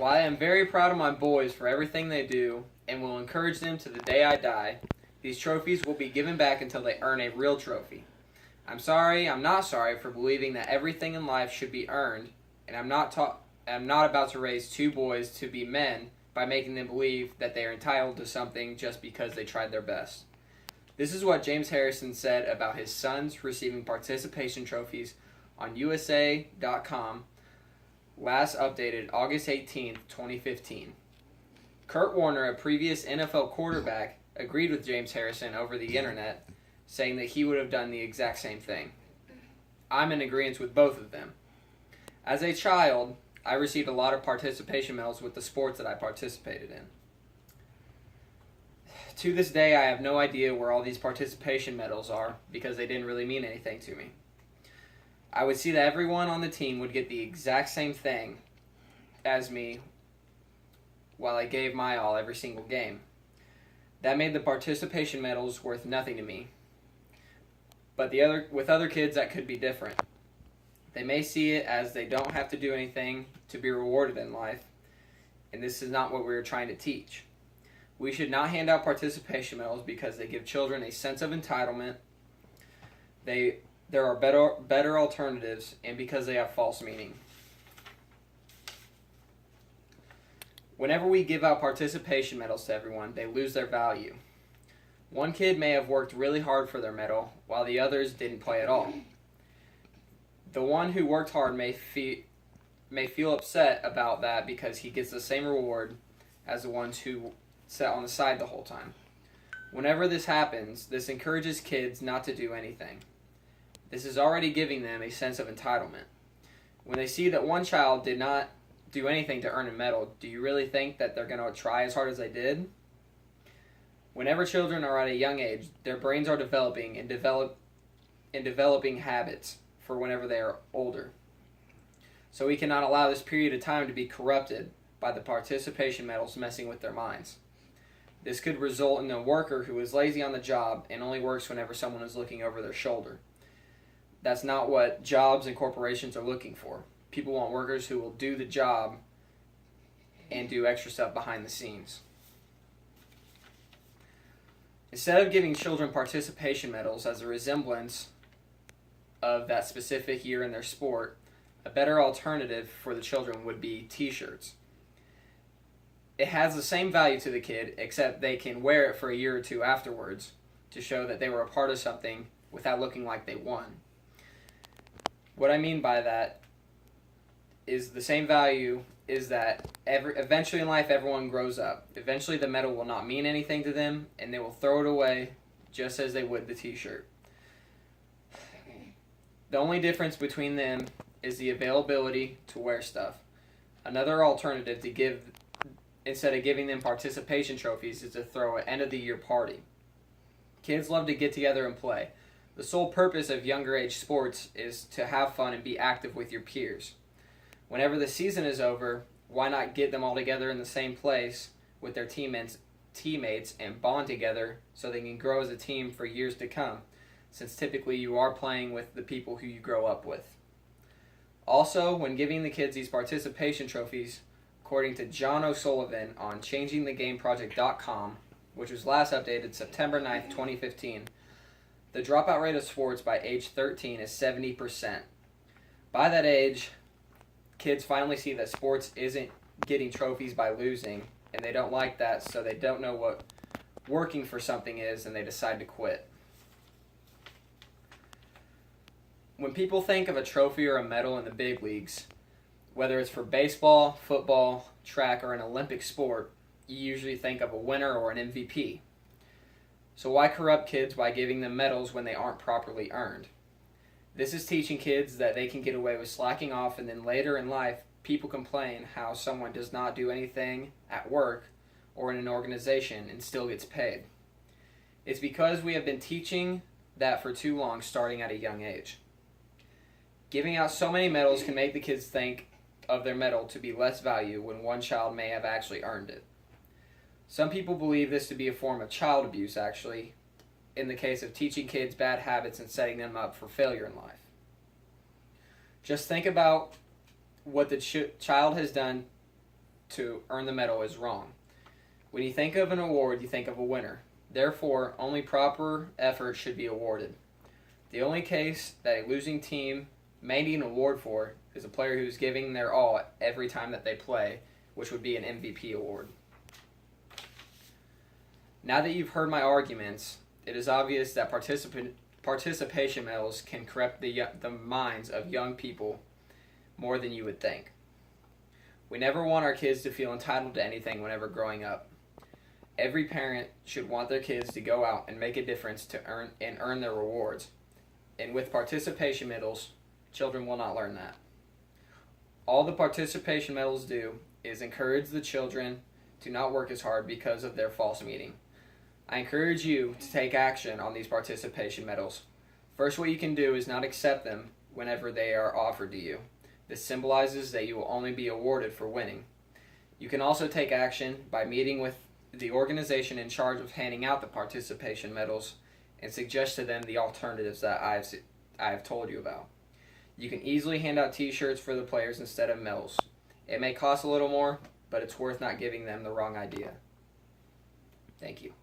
While I am very proud of my boys for everything they do and will encourage them to the day I die, these trophies will be given back until they earn a real trophy. I'm not sorry for believing that everything in life should be earned, and I'm not about to raise two boys to be men by making them believe that they are entitled to something just because they tried their best. This is what James Harrison said about his sons receiving participation trophies on USA.com, last updated August 18th, 2015. Kurt Warner, a previous NFL quarterback, agreed with James Harrison over the internet, saying that he would have done the exact same thing. I'm in agreement with both of them. As a child, I received a lot of participation medals with the sports that I participated in. To this day, I have no idea where all these participation medals are because they didn't really mean anything to me. I would see that everyone on the team would get the exact same thing as me while I gave my all every single game. That made the participation medals worth nothing to me. But with other kids, that could be different. They may see it as they don't have to do anything to be rewarded in life, and this is not what we are trying to teach. We should not hand out participation medals because they give children a sense of entitlement. There are better alternatives, and because they have false meaning. Whenever we give out participation medals to everyone, they lose their value. One kid may have worked really hard for their medal, while the others didn't play at all. The one who worked hard may feel upset about that because he gets the same reward as the ones who sat on the side the whole time. Whenever this happens, this encourages kids not to do anything. This is already giving them a sense of entitlement. When they see that one child did not do anything to earn a medal, do you really think that they're going to try as hard as they did? Whenever children are at a young age, their brains are developing and developing habits for whenever they are older. So we cannot allow this period of time to be corrupted by the participation medals messing with their minds. This could result in a worker who is lazy on the job and only works whenever someone is looking over their shoulder. That's not what jobs and corporations are looking for. People want workers who will do the job and do extra stuff behind the scenes. Instead of giving children participation medals as a resemblance of that specific year in their sport, a better alternative for the children would be t-shirts. It has the same value to the kid, except they can wear it for a year or two afterwards to show that they were a part of something without looking like they won. What I mean by that is the same value is that eventually in life everyone grows up. Eventually the medal will not mean anything to them and they will throw it away just as they would the t-shirt. The only difference between them is the availability to wear stuff. Another alternative to give, instead of giving them participation trophies, is to throw an end of the year party. Kids love to get together and play. The sole purpose of younger age sports is to have fun and be active with your peers. Whenever the season is over, why not get them all together in the same place with their teammates and bond together so they can grow as a team for years to come, since typically you are playing with the people who you grow up with. Also, when giving the kids these participation trophies, according to John O'Sullivan on changingthegameproject.com, which was last updated September 9th, 2015, the dropout rate of sports by age 13 is 70%. By that age, kids finally see that sports isn't getting trophies by losing, and they don't like that, so they don't know what working for something is, and they decide to quit. When people think of a trophy or a medal in the big leagues, whether it's for baseball, football, track, or an Olympic sport, you usually think of a winner or an MVP. So why corrupt kids by giving them medals when they aren't properly earned? This is teaching kids that they can get away with slacking off, and then later in life, people complain how someone does not do anything at work or in an organization and still gets paid. It's because we have been teaching that for too long, starting at a young age. Giving out so many medals can make the kids think of their medal to be less value when one child may have actually earned it. Some people believe this to be a form of child abuse, actually, in the case of teaching kids bad habits and setting them up for failure in life. Just think about what the child has done to earn the medal is wrong. When you think of an award, you think of a winner. Therefore, only proper effort should be awarded. The only case that a losing team may need an award for is a player who is giving their all every time that they play, which would be an MVP award. Now that you've heard my arguments, it is obvious that participation medals can corrupt the minds of young people more than you would think. We never want our kids to feel entitled to anything whenever growing up. Every parent should want their kids to go out and make a difference to earn their rewards. And with participation medals, children will not learn that. All the participation medals do is encourage the children to not work as hard because of their false meaning. I encourage you to take action on these participation medals. First, what you can do is not accept them whenever they are offered to you. This symbolizes that you will only be awarded for winning. You can also take action by meeting with the organization in charge of handing out the participation medals and suggest to them the alternatives that I have told you about. You can easily hand out t-shirts for the players instead of medals. It may cost a little more, but it's worth not giving them the wrong idea. Thank you.